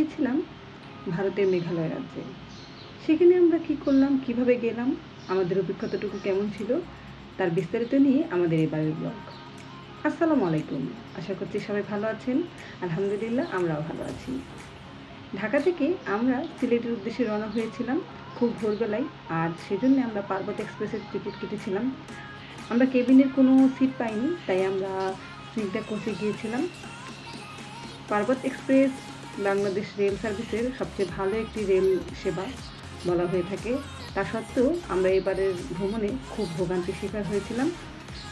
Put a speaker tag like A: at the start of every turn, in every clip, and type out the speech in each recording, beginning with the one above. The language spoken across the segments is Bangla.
A: গিয়েছিলাম ভারতের মেঘালয় রাজ্যে। সেখানে আমরা কী করলাম, কিভাবে গেলাম, আমাদের অভিজ্ঞতাটুকু কেমন ছিল, তার বিস্তারিত নিয়ে আমাদের এবারের ব্লগ। আসসালামু আলাইকুম, আশা করছি সবাই ভালো আছেন। আলহামদুলিল্লাহ, আমরাও ভালো আছি। ঢাকা থেকে আমরা সিলেটের উদ্দেশ্যে রওনা হয়েছিলাম খুব ভোরবেলায়, আর সেজন্য আমরা পার্বত এক্সপ্রেসের টিকিট কেটেছিলাম। আমরা কেবিনের কোনো সিট পাইনি, তাই আমরা সিলটা কোচে গিয়েছিলাম। পার্বত এক্সপ্রেস বাংলাদেশ রেল সার্ভিসের সবচেয়ে ভালো একটি রেল সেবা বলা হয়ে থাকে। তা সত্ত্বেও আমরা এবারের ভ্রমণে খুব ভোগান্তির শিকার হয়েছিলাম।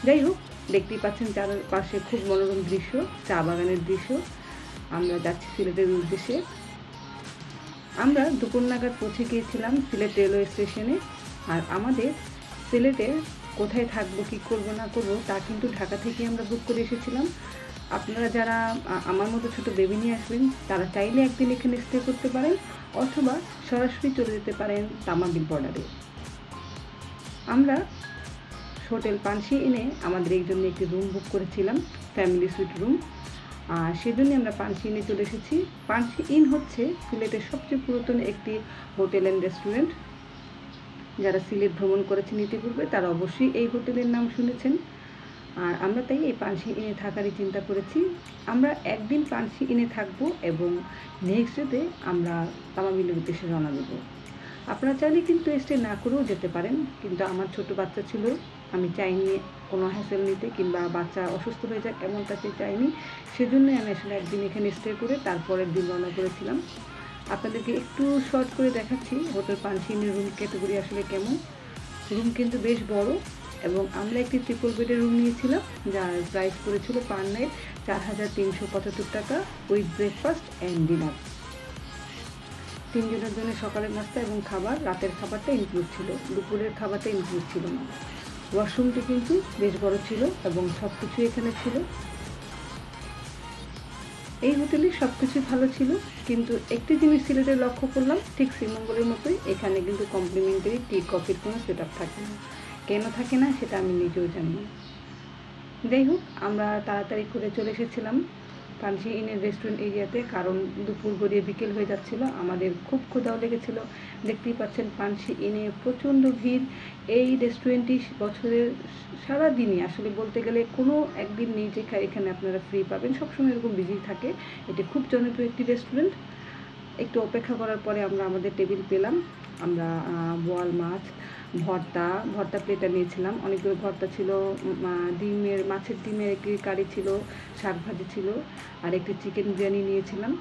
A: যাই হোক, দেখতেই পাচ্ছেন চারপাশে খুব মনোরম দৃশ্য, চা বাগানের দৃশ্য। আমরা যাচ্ছি সিলেটের উদ্দেশ্যে। আমরা দুপুর নাগাদ পৌঁছে গিয়েছিলাম সিলেট রেলওয়ে স্টেশনে। আর আমাদের সিলেটে কোথায় থাকবো, কী করবো না করবো, তা কিন্তু ঢাকা থেকে আমরা বুক করে এসেছিলাম। আপনারা যারা আমার মতো ছোটো বেবি নিয়ে আসবেন, তারা চাইলে একদিন এখানে স্টে করতে পারেন, অথবা সরাসরি চলে যেতে পারেন তামাবিল বর্ডারে। আমরা হোটেল পানসি ইনে আমাদের এই জন্য একটি রুম বুক করেছিলাম, ফ্যামিলি সুইট রুম। আর সেজন্য আমরা পানসি ইনে চলে এসেছি। পানসি ইন হচ্ছে সিলেটের সবচেয়ে পুরাতন একটি হোটেল অ্যান্ড রেস্টুরেন্ট। যারা সিলেট ভ্রমণ করেছেন ইতিপূর্বে, তারা অবশ্যই এই হোটেলের নাম শুনেছেন। আর আমরা তাই এই পানসি ইনে থাকারই চিন্তা করেছি। আমরা একদিন পানসি ইনে থাকবো এবং নেক্সট ডেতে আমরা তামাবিলের উদ্দেশ্যে রওনা দেব। আপনারা চাইলে কিন্তু স্টে না করেও যেতে পারেন, কিন্তু আমার ছোট বাচ্চা ছিল, আমি চাইনি কোনো হ্যাসেল নিতে, কিংবা বাচ্চা অসুস্থ হয়ে যাক এমনটা চাইনি। সেজন্যই আমি আসলে একদিন এখানে স্টে করে তারপরের দিন রওনা করেছিলাম। আপনাদেরকে একটু শর্ট করে দেখাচ্ছি হোটেল পানসি ইনের রুম ক্যাটাগরি আসলে কেমন। রুম কিন্তু বেশ বড়, এবং আমরা একটি ট্রিপল বেডের রুম নিয়েছিলাম, যার প্রাইস পড়েছিল পার নাইট 4,375 টাকা, উইথ ব্রেকফাস্ট অ্যান্ড ডিনার। 3 জনের জন্য সকালের নাস্তা এবং খাবার, রাতের খাবারটা ইনক্লুড ছিল, দুপুরের খাবারটা ইনক্লুড ছিল না। ওয়াশরুমটি কিন্তু বেশ বড় ছিল এবং সব কিছু এখানে ছিল। এই হোটেলে সব কিছুই ভালো ছিল, কিন্তু একটি জিনিস সিলেটে লক্ষ্য করলাম, ঠিক শ্রীমঙ্গলের মতোই এখানে কিন্তু কমপ্লিমেন্টারি টি কফির কোনো সেট আপ থাকে না। কেন থাকে না সেটা আমি নিজেও জানি না। যাই হোক, আমরা তাড়াতাড়ি করে চলে এসেছিলাম পানসি ইনের রেস্টুরেন্ট এরিয়াতে, কারণ দুপুর গড়িয়ে বিকেল হয়ে যাচ্ছিল, আমাদের খুব ক্ষুধাও লেগেছিল। দেখতেই পাচ্ছেন পানসি ইনে প্রচণ্ড ভিড়। এই রেস্টুরেন্টটি বছরের সারাদিনই আসলে বলতে গেলে কোনো একদিন নেই যে এখানে আপনারা ফ্রি পাবেন, সবসময় এরকম বিজি থাকে। এটি খুব জনপ্রিয় একটি রেস্টুরেন্ট। একটু অপেক্ষা করার পরে আমরা আমাদের টেবিল পেলাম। আমরা বোয়াল মাছ ভর্তা প্লেটটা নিয়েছিলাম। অনেকগুলো ভর্তা ছিল, মাছের ডিমের একটি কারি ছিল, শাক ভাজি ছিল, আর একটি চিকেন বিরিয়ানি নিয়েছিলাম,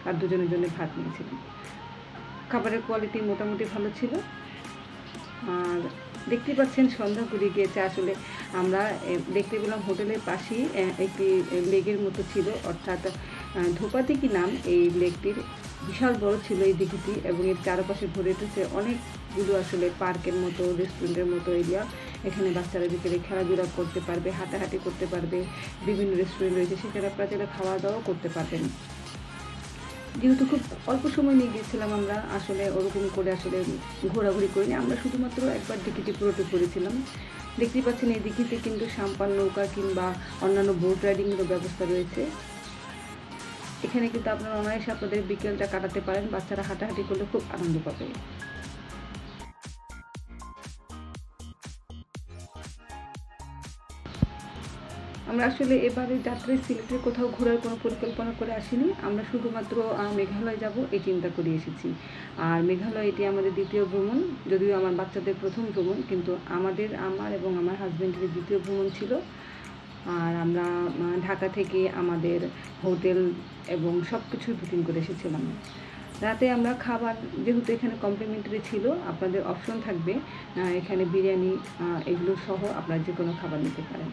A: আর দুজনের জন্য ভাত নিয়েছিলাম। খাবারের কোয়ালিটি মোটামুটি ভালো ছিল। আর দেখতে পাচ্ছেন সন্ধ্যা ঘুরে গিয়েছে। আসলে আমরা দেখতে পেলাম হোটেলের পাশেই একটি লেকের মতো ছিল, অর্থাৎ ধোপাদিঘি নাম এই লেকটির। বিশাল বড় ছিল এই দিঘিটি, এবং এর চারপাশে ঘুরে উঠেছে অনেকগুলো আসলে পার্কের মতো, রেস্টুরেন্টের মতো এরিয়া। এখানে বাচ্চারা বিকেলে খেলাধুলা করতে পারবে, হাঁটাহাঁটি করতে পারবে। বিভিন্ন রেস্টুরেন্ট রয়েছে, সেখানে আপনারা চাইলে খাওয়া দাওয়াও করতে পারবেন। যেহেতু খুব অল্প সময় নিয়ে গিয়েছিলাম, আমরা আসলে ওরকম করে আসলে ঘোরাঘুরি করিনি। আমরা শুধুমাত্র একবার দিঘিটি পুরোটা করেছিলাম। দেখতেই পাচ্ছেন এই দিঘিতে কিন্তু সাম্পান নৌকা কিংবা অন্যান্য বোট রাইডিংয়েরও ব্যবস্থা রয়েছে। এখানে কিন্তু আপনারা অনায়াসে আপনাদের বিকেলটা কাটাতে পারেন, বাচ্চারা হাঁটাহাঁটি করলে খুব আনন্দ পাবে। আমরা আসলে এবারে যাত্রায় সিলেটের কোথাও ঘোরার কোনো পরিকল্পনা করে আসিনি। আমরা শুধুমাত্র মেঘালয় যাব এই চিন্তা করে এসেছি। আর মেঘালয় এটি আমাদের দ্বিতীয় ভ্রমণ, যদিও আমার বাচ্চাদের প্রথম ভ্রমণ, কিন্তু আমার এবং আমার হাজব্যান্ডের দ্বিতীয় ভ্রমণ ছিল। আর আমরা ঢাকা থেকে আমাদের হোটেল এবং সব কিছুই বুকিং করে এসেছিলাম। রাতে আমরা খাবার, যেহেতু এখানে কমপ্লিমেন্টারি ছিল, আপনাদের অপশন থাকবে এখানে বিরিয়ানি এগুলো সহ আপনারা যে কোনো খাবার নিতে পারেন।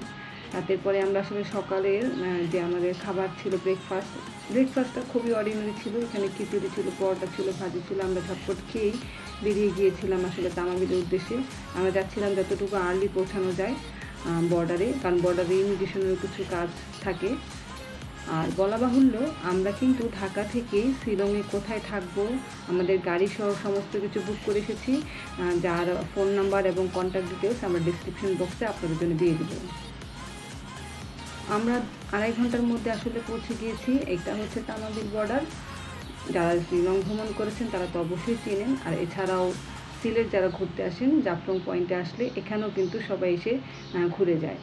A: রাতের পরে আমরা আসলে সকালের যে আমাদের খাবার ছিল ব্রেকফাস্টটা খুবই অর্ডিনারি ছিল। এখানে খিচুড়ি ছিল, পরোটা ছিল, ভাজি ছিল। আমরা ঝটপট খেয়েই বেরিয়ে গিয়েছিলাম আসলে তামাবিলের উদ্দেশ্যে। আমরা যাচ্ছিলাম যতটুকু আর্লি পৌঁছানো যায় বর্ডারে, কারণ বর্ডারে ইমিগ্রেশনের কিছু কাজ থাকে। আর বলা বাহুল্য, আমরা কিন্তু ঢাকা থেকে শিলংয়ে কোথায় থাকবো, আমাদের গাড়ি সহ সমস্ত কিছু বুক করে এসেছি, যার ফোন নাম্বার এবং কন্ট্যাক্ট ডিটেলস আমরা ডিসক্রিপশন বক্সে আপনাদের জন্য দিয়ে দেবো। আমরা 2.5 ঘন্টার মধ্যে আসলে পৌঁছে গিয়েছি। এটা হচ্ছে তামাবিল বর্ডার। যারা শিলং ভ্রমণ করেছেন তারা তো অবশ্যই চেনেন। আর এছাড়াও সিলেট যারা ঘুরতে আসেন জাফলং পয়েন্টে আসলে এখানেও কিন্তু সবাই এসে ঘুরে যায়।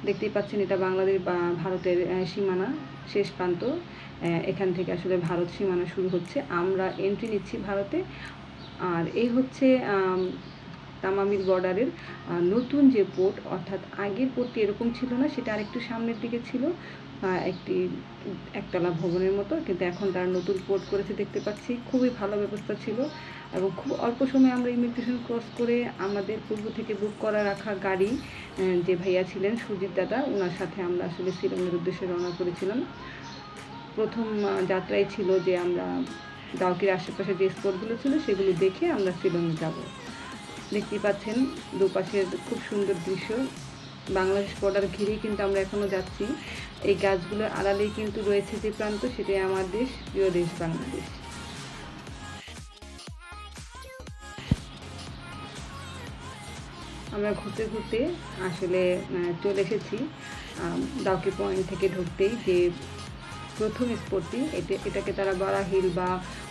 A: দেখতেই পাচ্ছেন এটা বাংলাদেশ বা ভারতের সীমানা শেষ প্রান্ত। এখান থেকে আসলে ভারত সীমানা শুরু হচ্ছে, আমরা এন্ট্রি নিচ্ছি ভারতে। আর এই হচ্ছে তামামির বর্ডারের নতুন যে পোর্ট, অর্থাৎ আগের পোর্টটি এরকম ছিল না, সেটা আরেকটু সামনের দিকে ছিল, একটি একতলা ভবনের মতো, কিন্তু এখন তারা নতুন পোর্ট করেছে দেখতে পাচ্ছি। খুবই ভালো ব্যবস্থা ছিল এবং খুব অল্প সময়ে আমরা ইমিগ্রেশন ক্রস করে আমাদের পূর্ব থেকে বুক করা রাখা গাড়ি, যে ভাইয়া ছিলেন সুজিত দাদা, ওনার সাথে আমরা আসলে শিলংয়ের উদ্দেশ্যে রওনা করেছিলাম। প্রথম যাত্রাই ছিল যে আমরা ডাউকির আশেপাশে যে স্পটগুলো ছিল সেগুলো দেখে আমরা শিলংয়ে যাব। দেখতেই পাচ্ছেন দুপাশের খুব সুন্দর দৃশ্য। বাংলাদেশ বর্ডার ঘিরেই কিন্তু আমরা এখনও যাচ্ছি। এই গাছগুলোর আড়ালেই কিন্তু রয়েছে যে প্রান্ত, সেটাই আমার দেশ, প্রিয় দেশ বাংলাদেশ। আমরা ঘুরতে ঘুরতে আসলে চলে এসেছি ডাউকি পয়েন্ট থেকে ঢুকতেই যে প্রথম স্পটটি, এটাকে তারা বারা হিল বা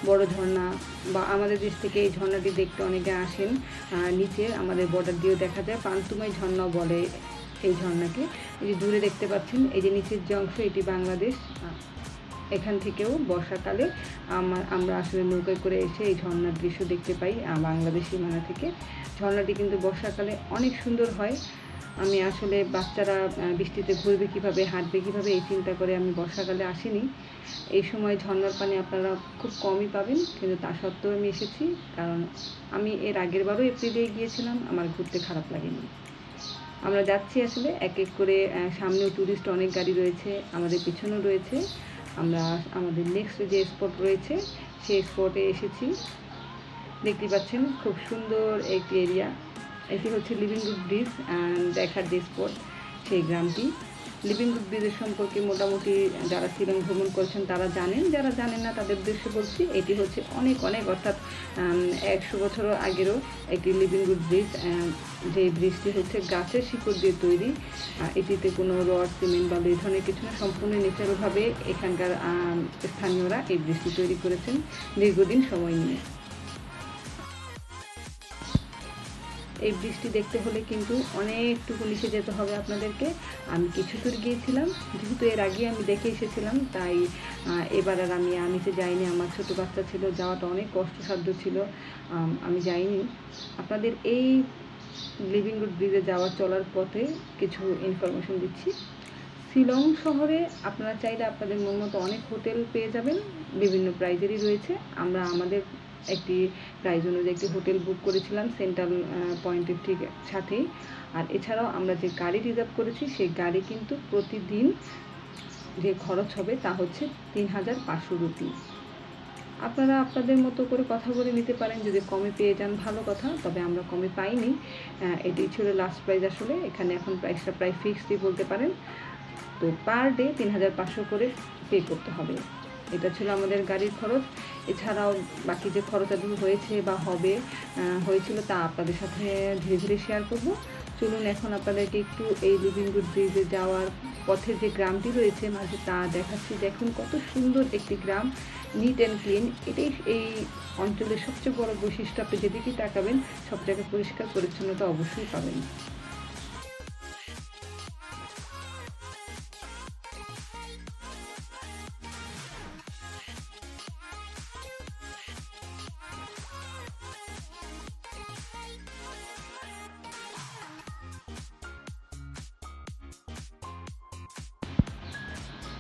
A: বড় ঝর্ণা, বা আমাদের দেশ থেকে এই ঝর্ণাটি দেখতে অনেকে আসেন। নিচে আমাদের বর্ডার দিয়েও দেখা যায়, পান্তুমাই ঝর্ণাও বলে এই ঝর্ণাকে। এই যে দূরে দেখতে পাচ্ছেন এই যে নিচের যে অংশ, এটি বাংলাদেশ। এখান থেকেও বর্ষাকালে আমরা আসলে নৌকায় করে এসে এই ঝর্ণার দৃশ্য দেখতে পাই বাংলাদেশ সীমানা থেকে। ঝর্ণাটি কিন্তু বর্ষাকালে অনেক সুন্দর হয়। আমি আসলে বাচ্চারা বৃষ্টিতে ঘুরবে কীভাবে, হাঁটবে কীভাবে, এই চিন্তা করে আমি বর্ষাকালে আসিনি। এই সময় ঝর্ণার পানি আপনারা খুব কমই পাবেন, কিন্তু তা সত্ত্বেও আমি এসেছি, কারণ আমি এর আগের বারও এপ্রিলে গিয়েছিলাম, আমার ঘুরতে খারাপ লাগেনি। আমরা যাচ্ছি আসলে এক এক করে, সামনেও ট্যুরিস্ট অনেক গাড়ি রয়েছে, আমাদের পিছনেও রয়েছে। আমরা আমাদের নেক্সট যে স্পট রয়েছে সেই স্পটে এসেছি। দেখতে পাচ্ছেন খুব সুন্দর একটি এরিয়া। এটি হচ্ছে লিভিংউড ব্রিজ দেখার যে স্পট, সেই গ্রামটি। লিভিংউড ব্রিজের সম্পর্কে মোটামুটি যারা শিলং ভ্রমণ করেছেন তারা জানেন, যারা জানেন না তাদের উদ্দেশ্যে বলছি। এটি হচ্ছে অনেক অর্থাৎ 100 বছর আগেরও একটি লিভিংউড ব্রিজ। যে ব্রিজটি হচ্ছে গাছের শিকড় দিয়ে তৈরি। এটিতে কোনো রড, সিমেন্ট বা এই ধরনের কিছু না, সম্পূর্ণ নেচারভাবে এখানকার স্থানীয়রা এই ব্রিজটি তৈরি করেছেন দীর্ঘদিন সময় নিয়ে। এই ব্রিজটি দেখতে হলে কিন্তু অনেকটুকু নিচে যেতে হবে আপনাদেরকে। আমি কিছু দূর গিয়েছিলাম, যেহেতু এর আগে আমি দেখে এসেছিলাম, তাই এবার আর আমি নিচে যাইনি। আমার ছোটো বাচ্চা ছিল, যাওয়াটা অনেক কষ্টসাধ্য ছিল, আমি যাইনি। আপনাদের এই লিভিংউড ব্রিজে চলার পথে কিছু ইনফরমেশন দিচ্ছি। শিলং শহরে আপনারা চাইলে আপনাদের মন মতো অনেক হোটেল পেয়ে যাবেন, বিভিন্ন প্রাইজেরই রয়েছে। আমরা আমাদের একটি প্রাইজ অনুযায়ী একটি হোটেল বুক করেছিলাম সেন্ট্রাল পয়েন্টের ঠিক সাথেই। আর এছাড়াও আমরা যে গাড়ি রিজার্ভ করেছি সেই গাড়ি কিন্তু প্রতিদিন যে খরচ হবে তা হচ্ছে 3500 রুপি। আপনারা আপনাদের মতো করে কথা বলে নিতে পারেন, যদি কমে পেয়ে যান ভালো কথা, তবে আমরা কমে পাইনি। এটি ছিল লাস্ট প্রাইস আসলে, এখানে এখন প্রাইসটা প্রায় ফিক্সডই বলতে পারেন। তো পার ডে 3500 করে পে করতে হবে। এটা ছিল আমাদের গাড়ির খরচ। এছাড়াও বাকি যে খরচাগুলো হয়েছে বা হয়েছিল তা আপনাদের সাথে ধীরে ধীরে শেয়ার করব। চলুন এখন আপনাদেরকে একটু এই লিভিংউড ব্রিজে যাওয়ার পথে যে গ্রামটি রয়েছে মাঝে তা দেখাচ্ছি। দেখুন কত সুন্দর একটি গ্রাম, নিট অ্যান্ড ক্লিন। এটাই এই অঞ্চলের সবচেয়ে বড় বৈশিষ্ট্য। আপনি যেদিকেই তাকাবেন সব জায়গায় পরিষ্কার পরিচ্ছন্নতা অবশ্যই পাবেন।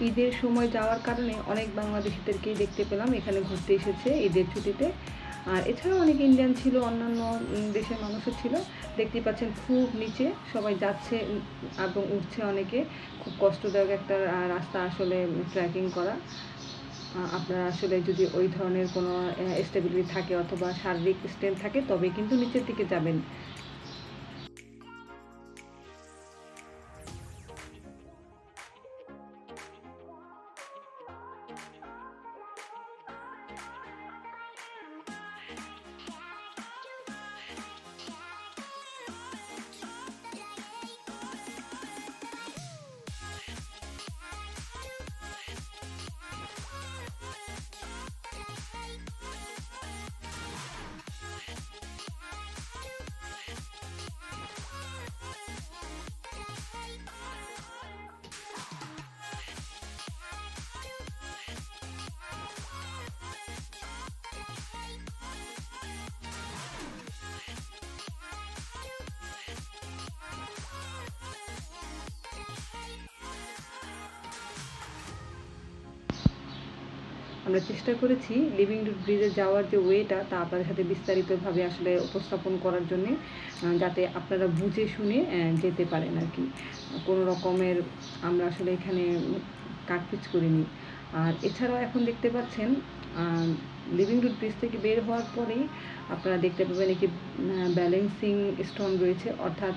A: ঈদের সময় যাওয়ার কারণে অনেক বাংলাদেশিদেরকেই দেখতে পেলাম এখানে ঘুরতে এসেছে ঈদের ছুটিতে। আর এছাড়াও অনেক ইন্ডিয়ান ছিল, অন্যান্য দেশের মানুষও ছিল। দেখতেই পাচ্ছেন খুব নিচে সবাই যাচ্ছে এবং উঠছে অনেকে। খুব কষ্টদায়ক একটা রাস্তা আসলে ট্রেকিং করা। আপনারা আসলে যদি ওই ধরনের কোনো স্টেবিলিটি থাকে অথবা শারীরিক স্ট্রেংথ থাকে তবে কিন্তু নিচের দিকে যাবেন। আমরা চেষ্টা করেছি লিভিং রুট ব্রিজে যাওয়ার যে ওয়েটা তা আপনাদের সাথে বিস্তারিতভাবে আসলে উপস্থাপন করার জন্যে, যাতে আপনারা বুঝে শুনে যেতে পারেন আর কি। কোনো রকমের আমরা আসলে এখানে কাটপিচ করিনি। আর এছাড়াও এখন দেখতে পাচ্ছেন লিভিং রুট ব্রিজ থেকে বের হওয়ার পরেই আপনারা দেখতে পাবেন একটি ব্যালেন্সিং স্টোন রয়েছে, অর্থাৎ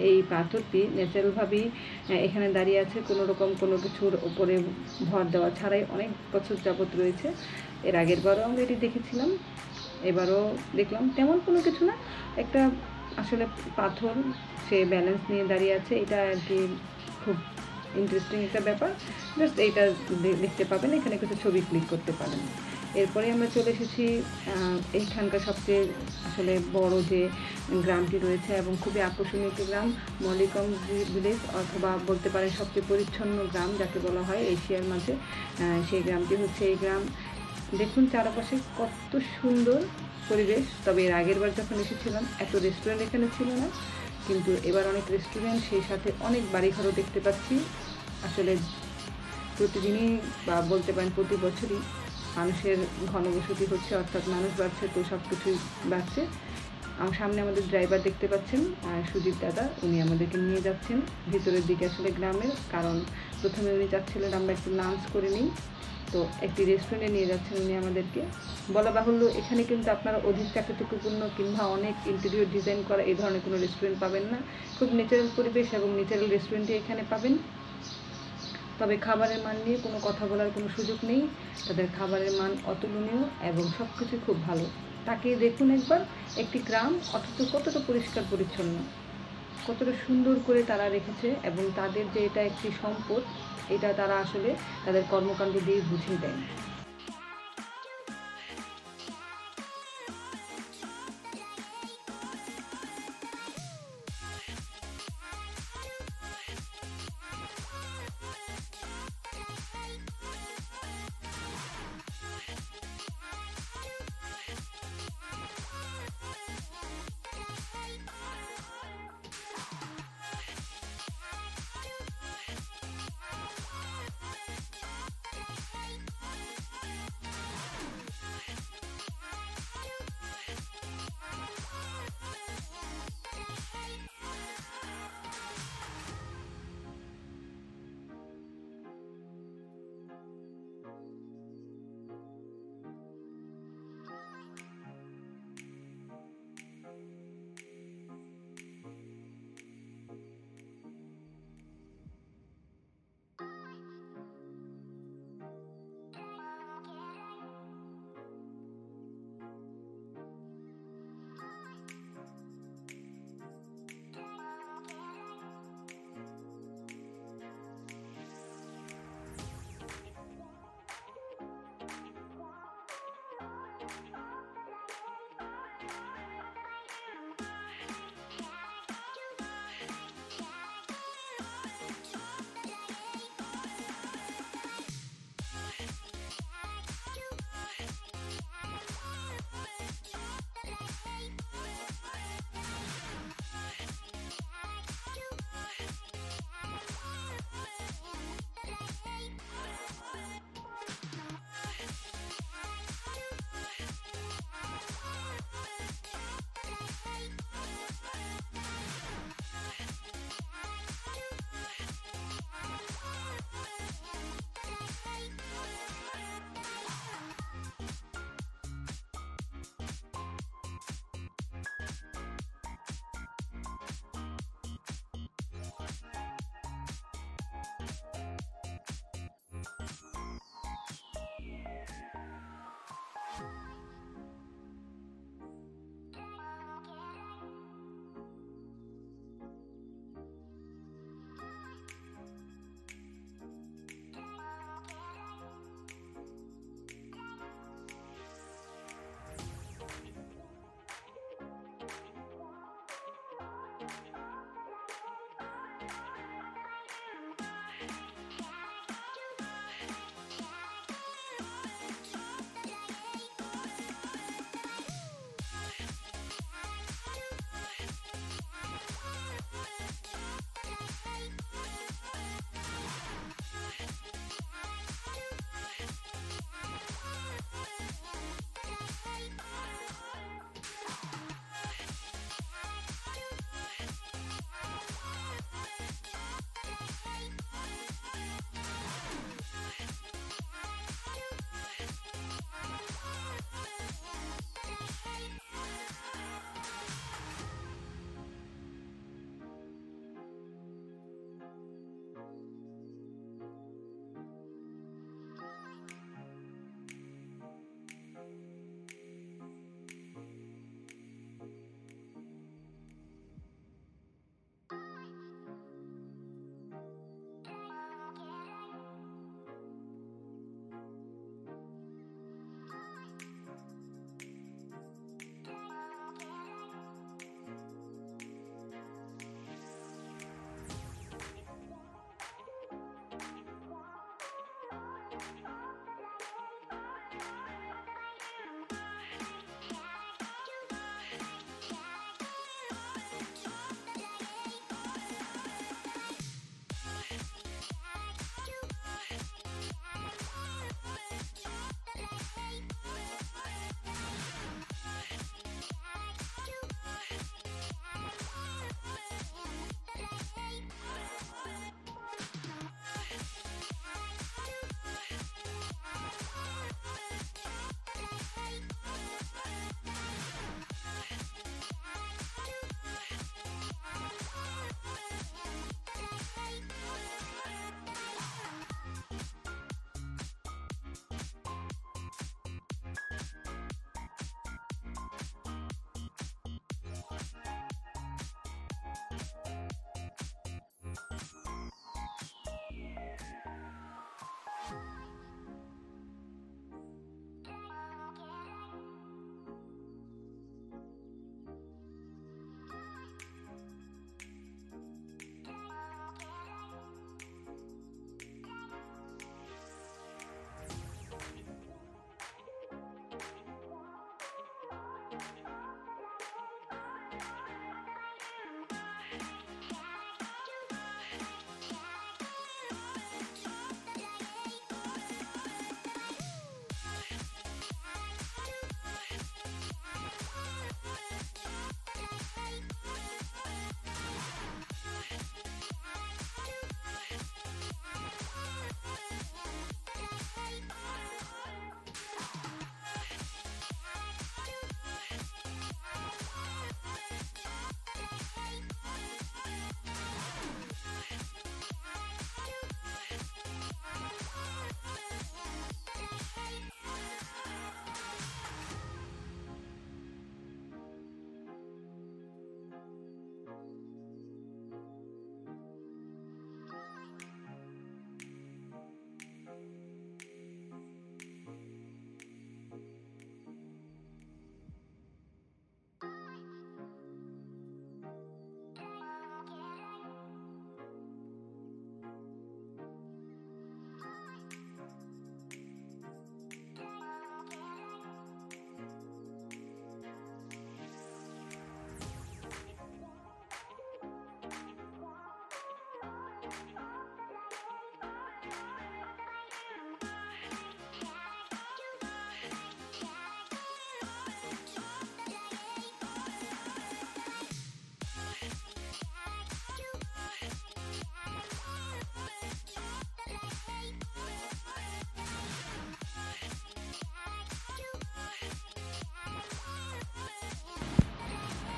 A: এই পাথরটি ন্যাচারালভাবেই এখানে দাঁড়িয়ে আছে, কোনো রকম কোনো কিছুর ওপরে ভর দেওয়া ছাড়াই অনেক বছর যাবত রয়েছে। এর আগের বারও আমরা এটি দেখেছিলাম, এবারও দেখলাম তেমন কোনো কিছু না, একটা আসলে পাথর সে ব্যালেন্স নিয়ে দাঁড়িয়ে আছে। এটা আর কি খুব ইন্টারেস্টিং একটা ব্যাপার। জাস্ট এইটা দেখতে পাবেন, এখানে কিছু ছবি ক্লিক করতে পারেন। এরপরে আমরা চলে এসেছি এইখানকার সবচেয়ে আসলে বড় যে গ্রামটি রয়েছে এবং খুবই আকর্ষণীয় একটি গ্রাম, মলিকম ভিলেজ, অথবা বলতে পারেন সবচেয়ে পরিচ্ছন্ন গ্রাম যাকে বলা হয় এশিয়ার মাঝে। সেই গ্রামটি হচ্ছে এই গ্রাম। দেখুন চারপাশে কত সুন্দর পরিবেশ। তবে এর আগের বার যখন এসেছিলাম এত রেস্টুরেন্ট এখানে ছিল না, কিন্তু এবার অনেক রেস্টুরেন্ট, সেই সাথে অনেক বাড়িঘরও দেখতে পাচ্ছি। আসলে প্রতিদিনই বা বলতে পারেন প্রতি বছরই মানুষের ঘনবসতি হচ্ছে, অর্থাৎ মানুষ বাড়ছে, তো সব কিছুই বাড়ছে। আমার সামনে আমাদের ড্রাইভার দেখতে পাচ্ছেন, সুজিত দাদা, উনি আমাদেরকে নিয়ে যাচ্ছেন ভিতরের দিকে আসলে গ্রামের। কারণ প্রথমে উনি চাচ্ছিলেন আমরা একটু লাঞ্চ করে নিই, তো একটি রেস্টুরেন্টে নিয়ে যাচ্ছেন উনি আমাদেরকে। বলা বাহুল্য এখানে কিন্তু আপনারা অধিক চাকরিচুক্তিপূর্ণ কিংবা অনেক ইন্টেরিয়র ডিজাইন করা এই ধরনের কোনো রেস্টুরেন্ট পাবেন না। খুব ন্যাচারাল পরিবেশ এবং ন্যাচারাল রেস্টুরেন্টই এখানে পাবেন। তবে খাবারের মান নিয়ে কোনো কথা বলার কোনো সুযোগ নেই, তাদের খাবারের মান অতুলনীয় এবং সব কিছুই খুব ভালো। তাকিয়ে দেখুন একবার, একটি গ্রাম অথচ কতটা পরিষ্কার পরিচ্ছন্ন, কতটা সুন্দর করে তারা রেখেছে, এবং তাদের যে এটা একটি সম্পদ, এটা তারা আসলে তাদের কর্মকাণ্ড দিয়ে বুঝিয়ে দেয়।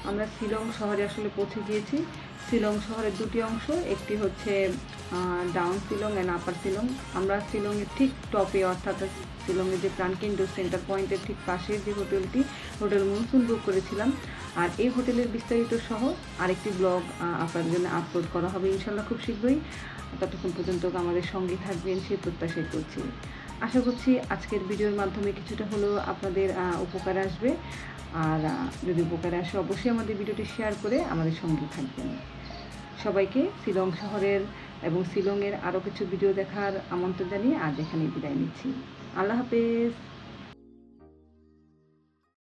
A: আমরা শিলং শহরে আসলে পৌঁছে গিয়েছি। শিলং শহরের দুটি অংশ, একটি হচ্ছে ডাউন শিলং অ্যান্ড আপার শিলং। আমরা শিলংয়ের ঠিক টপে, অর্থাৎ শিলংয়ের যে প্রাণকেন্দ্র সেন্টার পয়েন্টের ঠিক পাশের যে হোটেলটি, হোটেল মনসুন বুক করেছিলাম। আর এই হোটেলের বিস্তারিত সহ আরেকটি ব্লগ আপনাদের জন্য আপলোড করা হবে ইনশাল্লাহ খুব শীঘ্রই। ততক্ষণ পর্যন্ত আমাদের সঙ্গে থাকবেন সেই প্রত্যাশাই করছি। আশা করছি আজকের ভিডিওর মাধ্যমে কিছুটা হলেও আপনাদের উপকার আসবে। আর যদি উপকারে আসে অবশ্যই আমাদের ভিডিওটি শেয়ার করে আমাদের সঙ্গে থাকবেন। সবাইকে শিলং শহরের এবং শিলংয়ের আরও কিছু ভিডিও দেখার আমন্ত্রণ জানিয়ে আজ এখানে বিদায় নিচ্ছি। আল্লাহ হাফেজ।